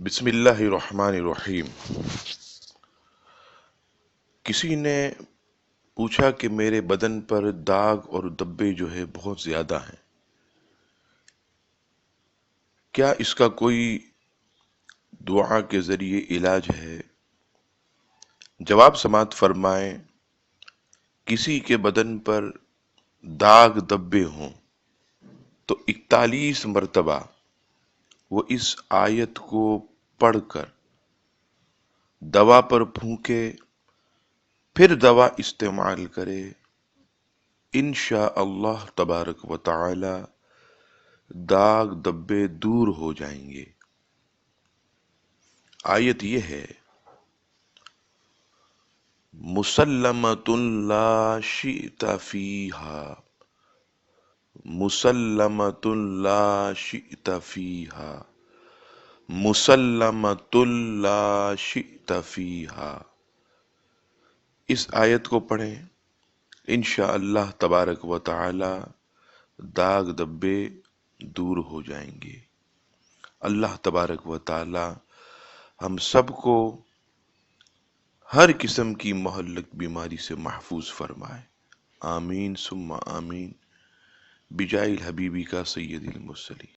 بسم اللہ الرحمن الرحیم۔ کسی نے پوچھا کہ میرے بدن پر داغ اور دبے جو ہے بہت زیادہ ہیں، کیا اس کا کوئی دعا کے ذریعے علاج ہے؟ جواب سماعت فرمائیں۔ کسی کے بدن پر داغ دبے ہوں تو 41 مرتبہ وہ اس آیت کو پڑھ کر دوا پر پھونکے، پھر دوا استعمال کرے، انشاءاللہ تبارک و تعالی داغ دبے دور ہو جائیں گے۔ آیت یہ ہے: مسلمۃ لا شئت فیہا، مسلمۃ لا شئت فیہا، مسلمۃ لا شئت فیہا۔ اس آیت کو پڑھیں، انشاءاللہ تبارک و تعالی داغ دبے دور ہو جائیں گے۔ اللہ تبارک و تعالی ہم سب کو ہر قسم کی مہلک بیماری سے محفوظ فرمائے، آمین ثم آمین، بجاہ الحبیبی کا سید المرسلین۔